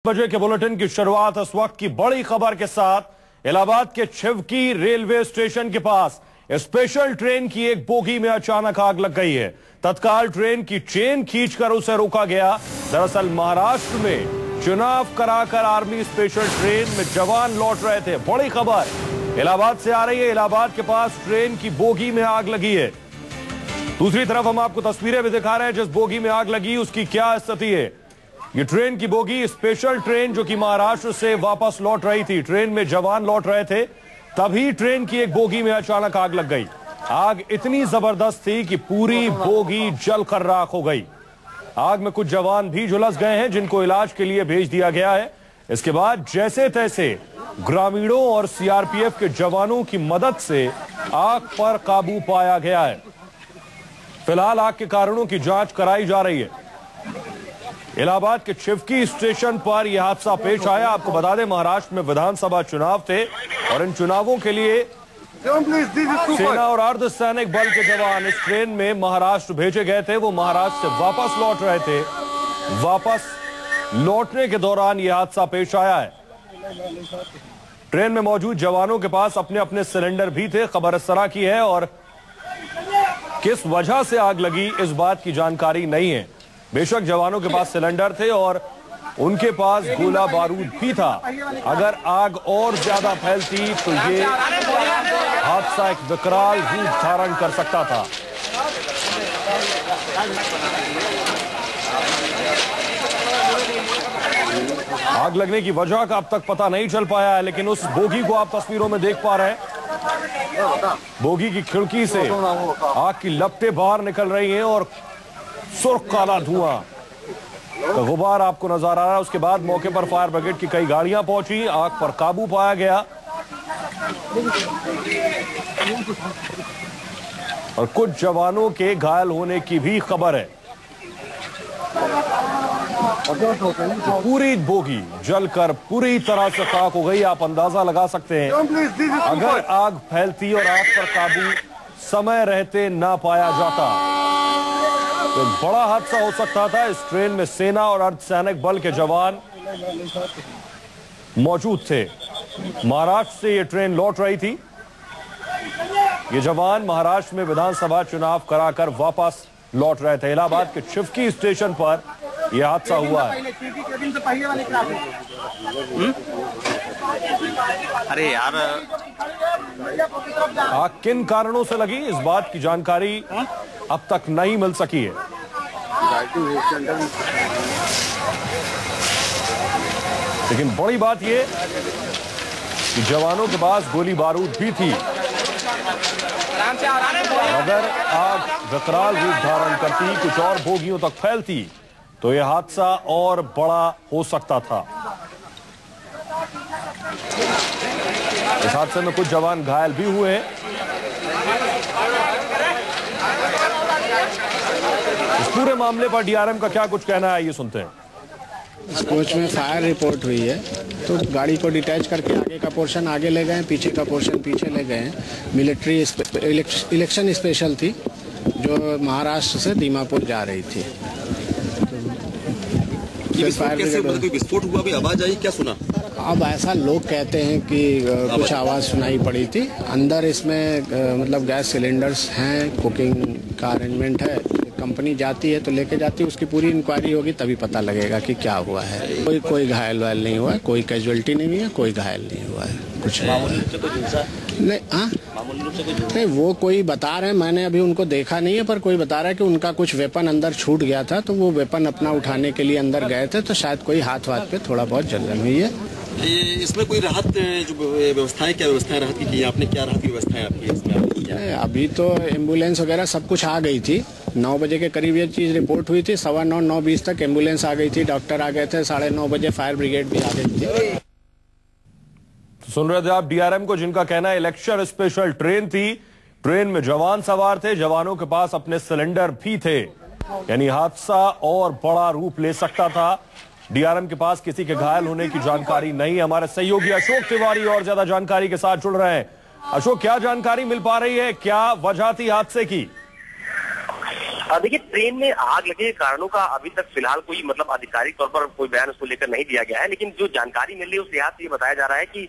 बजे के बुलेटिन की शुरुआत इस वक्त की बड़ी खबर के साथ। इलाहाबाद के छिवकी रेलवे स्टेशन के पास स्पेशल ट्रेन की एक बोगी में अचानक आग लग गई है। तत्काल ट्रेन की चेन खींचकर उसे रोका गया। दरअसल महाराष्ट्र में चुनाव कराकर आर्मी स्पेशल ट्रेन में जवान लौट रहे थे। बड़ी खबर इलाहाबाद से आ रही है। इलाहाबाद के पास ट्रेन की बोगी में आग लगी है। दूसरी तरफ हम आपको तस्वीरें भी दिखा रहे हैं जिस बोगी में आग लगी उसकी क्या स्थिति है। ये ट्रेन की बोगी स्पेशल ट्रेन जो कि महाराष्ट्र से वापस लौट रही थी। ट्रेन में जवान लौट रहे थे, तभी ट्रेन की एक बोगी में अचानक आग लग गई। आग इतनी जबरदस्त थी कि पूरी बोगी जलकर राख हो गई। आग में कुछ जवान भी झुलस गए हैं जिनको इलाज के लिए भेज दिया गया है। इसके बाद जैसे तैसे ग्रामीणों और सीआरपीएफ के जवानों की मदद से आग पर काबू पाया गया है। फिलहाल आग के कारणों की जांच कराई जा रही है। इलाहाबाद के छिवकी स्टेशन पर यह हादसा पेश आया। आपको बता दें महाराष्ट्र में विधानसभा चुनाव थे और इन चुनावों के लिए सेना और अर्धसैनिक बल के जवान इस ट्रेन में महाराष्ट्र भेजे गए थे। वो महाराष्ट्र से वापस लौट रहे थे। वापस लौटने के दौरान यह हादसा पेश आया है। ट्रेन में मौजूद जवानों के पास अपने अपने सिलेंडर भी थे। खबर इस तरह की है और किस वजह से आग लगी इस बात की जानकारी नहीं है। बेशक जवानों के पास सिलेंडर थे और उनके पास गोला बारूद भी था। अगर आग और ज्यादा फैलती तो ये हादसा एक विकराल रूप धारण कर सकता था। आग लगने की वजह का अब तक पता नहीं चल पाया है, लेकिन उस बोगी को आप तस्वीरों में देख पा रहे हैं। बोगी की खिड़की से आग की लपटें बाहर निकल रही हैं और सुर्ख काला धुआं का गुबार आपको नजर आ रहा है। उसके बाद मौके पर फायर ब्रिगेड की कई गाड़ियां पहुंची। आग पर काबू पाया गया और कुछ जवानों के घायल होने की भी खबर है। पूरी बोगी जलकर पूरी तरह से खाक हो गई। आप अंदाजा लगा सकते हैं अगर आग फैलती और आग पर काबू समय रहते ना पाया जाता तो बड़ा हादसा हो सकता था। इस ट्रेन में सेना और अर्धसैनिक बल के जवान मौजूद थे। महाराष्ट्र से ये ट्रेन लौट रही थी। ये जवान महाराष्ट्र में विधानसभा चुनाव कराकर वापस लौट रहे थे। इलाहाबाद के छिवकी स्टेशन पर यह हादसा हुआ है। अरे यार, आग किन कारणों से लगी इस बात की जानकारी अब तक नहीं मिल सकी है। लेकिन बड़ी बात यह कि जवानों के पास गोली बारूद भी थी। अगर आग विकराल रूप धारण करती, कुछ और बोगियों तक फैलती तो यह हादसा और बड़ा हो सकता था। इस हादसे में कुछ जवान घायल भी हुए हैं। इस पूरे मामले पर डीआरएम का क्या कुछ कहना है, ये सुनते हैं। इस कोच में फायर रिपोर्ट हुई है तो गाड़ी को डिटैच करके आगे का पोर्शन आगे ले गए, पीछे का पोर्शन पीछे ले गए। मिलिट्री इलेक्शन स्पेशल थी जो महाराष्ट्र से दीमापुर जा रही थी। विस्फोट हुआ, भी आवाज आई, क्या सुना? अब ऐसा लोग कहते हैं कि कुछ आवाज़ सुनाई पड़ी थी। अंदर इसमें मतलब गैस सिलेंडर्स हैं, कुकिंग का अरेंजमेंट है। कंपनी जाती है तो लेके जाती है, उसकी पूरी इंक्वायरी होगी तभी पता लगेगा कि क्या हुआ है। कोई घायल वायल नहीं हुआ है, कोई कैजुअलिटी नहीं हुई है, कोई घायल नहीं हुआ है, कुछ नहीं। हाँ नहीं, वो कोई बता रहे हैं, मैंने अभी उनको देखा नहीं है, पर कोई बता रहा है कि उनका कुछ वेपन अंदर छूट गया था तो वो वेपन अपना उठाने के लिए अंदर गए थे तो शायद कोई हाथ पे थोड़ा बहुत जलन हुई है। इसमें कोई राहत जो व्यवस्थाएं, क्या व्यवस्थाएं राहत की की आपने, क्या राहत की व्यवस्थाएं आपकी इसमें? अभी तो एम्बुलेंस वगैरह सब कुछ आ गई थी। 9 बजे के करीब ये चीज़ रिपोर्ट हुई थी। 9:15 9:20 तक एम्बुलेंस आ गई थी, डॉक्टर आ गए थे। 9:30 बजे फायर ब्रिगेड भी आ गई थी। सुन रहे थे आप डीआरएम को, जिनका कहना है इलेक्शन स्पेशल ट्रेन थी। ट्रेन में जवान सवार थे, जवानों के पास अपने सिलेंडर भी थे। यानी हादसा और बड़ा रूप ले सकता था। डीआरएम के पास किसी के घायल होने की जानकारी नहीं है। हमारे सहयोगी अशोक तिवारी और ज्यादा जानकारी के साथ जुड़ रहे हैं। अशोक, क्या जानकारी मिल पा रही है, क्या वजह थी हादसे की? देखिए, ट्रेन में आग लगे के कारणों का अभी तक फिलहाल कोई मतलब आधिकारिक तौर पर कोई बयान उसको लेकर नहीं दिया गया है, लेकिन जो जानकारी मिल रही है उस लिहाज से ये बताया जा रहा है कि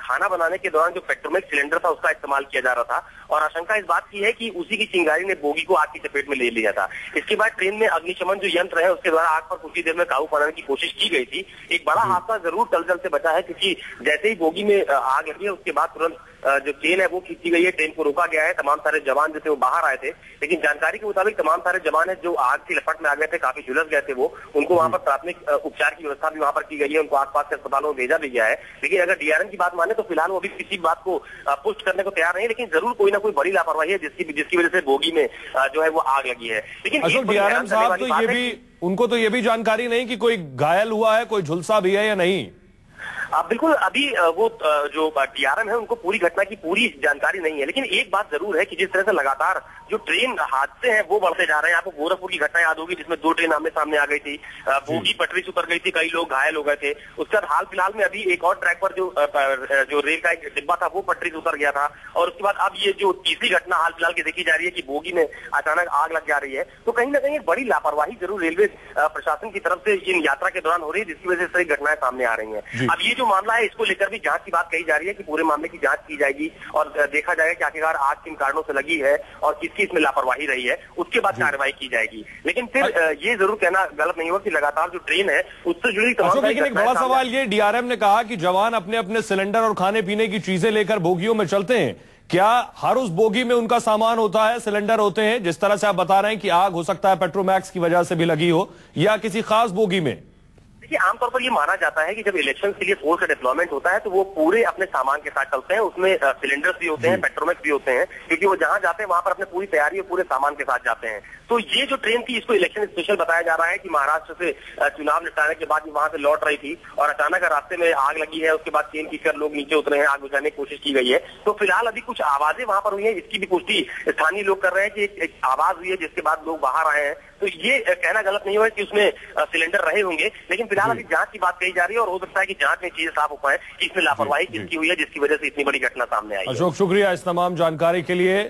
खाना बनाने के दौरान जो पेट्रोमेक्स सिलेंडर था उसका इस्तेमाल किया जा रहा था और आशंका इस बात की है कि उसी की चिंगारी ने बोगी को आग की चपेट में ले लिया था। इसके बाद ट्रेन में अग्निशमन जो यंत्र है उसके द्वारा आग पर कुछ ही देर में काबू पाने की कोशिश की गई थी। एक बड़ा हादसा जरूर टलजल से बचा है, क्योंकि जैसे ही बोगी में आग लगी है उसके बाद तुरंत जो चेन है वो खींची गई है, ट्रेन को रोका गया है। तमाम सारे जवान जो थे वो बाहर आए थे, लेकिन जानकारी के मुताबिक तमाम सारे जवान है जो आग की लपट में आ गए थे, काफी झुलस गए थे, वो उनको वहां पर प्राथमिक उपचार की व्यवस्था भी वहां पर की गई है, उनको आसपास के अस्पतालों में भेजा भी गया है। लेकिन अगर डीआरएम की बात माने तो फिलहाल वो अभी किसी बात को पुष्ट करने को तैयार नहीं, लेकिन जरूर कोई ना कोई बड़ी लापरवाही है जिसकी वजह से बोगी में जो है वो आग लगी है। लेकिन अशोक, डीआरएम साहब तो ये भी, उनको तो ये भी जानकारी नहीं कि कोई घायल हुआ है, कोई झुलसा भी है या नहीं। बिल्कुल, अभी वो जो डीआरएम है उनको पूरी घटना की पूरी जानकारी नहीं है, लेकिन एक बात जरूर है कि जिस तरह से लगातार जो ट्रेन हादसे हैं वो बढ़ते जा रहे हैं। आपको गोरखपुर की घटना याद होगी जिसमें 2 ट्रेन आमने सामने आ गई थी, बोगी पटरी से उतर गई थी, कई लोग घायल हो गए थे। उसके बाद हाल फिलहाल में अभी एक और ट्रैक पर जो रेल का एक डिब्बा था वो पटरी से उतर गया था, और उसके बाद अब ये जो तीसरी घटना हाल फिलहाल की देखी जा रही है कि बोगी में अचानक आग लग जा रही है। तो कहीं ना कहीं बड़ी लापरवाही जरूर रेलवे प्रशासन की तरफ से इन यात्रा के दौरान हो रही है, जिसकी वजह से घटनाएं सामने आ रही है। अब ये जो मामला है इसको लेकर भी जांच की बात कही जा रही है कि पूरे मामले की जांच की जाएगी और देखा जाएगा कि आखिरकार आग किन कारणों से लगी है और किसकी इसमें लापरवाही रही है, उसके बाद कार्रवाई की जाएगी। लेकिन फिर ये जरूर कहना गलत नहीं होगा कि लगातार जो ट्रेन है उससे जुड़ी तमाम। लेकिन एक बड़ा सवाल ये, डीआरएम ने कहा कि जवान अपने अपने सिलेंडर और खाने पीने की चीजें लेकर बोगियों में चलते हैं, क्या हर उस बोगी में उनका सामान होता है, सिलेंडर होते हैं? जिस तरह से आप बता रहे हैं कि आग हो सकता है पेट्रोमैक्स की वजह से भी लगी हो या किसी खास बोगी में। देखिए, आमतौर पर ये माना जाता है कि जब इलेक्शन के लिए फोर्स का डिप्लॉयमेंट होता है तो वो पूरे अपने सामान के साथ चलते हैं, उसमें सिलेंडर्स भी होते हैं, पेट्रोमैक्स भी होते हैं, क्योंकि वो जहां जाते हैं वहां पर अपने पूरी तैयारी और पूरे सामान के साथ जाते हैं। तो ये जो ट्रेन थी इसको इलेक्शन स्पेशल बताया जा रहा है कि महाराष्ट्र से चुनाव निपटाने के बाद वहां से लौट रही थी और अचानक रास्ते में आग लगी है, उसके बाद चेन खींचकर लोग नीचे उतरे हैं, आग बुझाने की कोशिश की गई है। तो फिलहाल अभी कुछ आवाजें वहां पर हुई है, इसकी भी पुष्टि स्थानीय लोग कर रहे हैं कि एक आवाज हुई है जिसके बाद लोग बाहर आए हैं। तो ये कहना गलत नहीं होगा कि उसमें सिलेंडर रहे होंगे, लेकिन फिलहाल अभी जांच की बात कही जा रही है और हो सकता है कि जांच में चीजें साफ हो पाए कि इसमें लापरवाही किसकी हुई है जिसकी वजह से इतनी बड़ी घटना सामने आई है। अशोक, शुक्रिया इस तमाम जानकारी के लिए।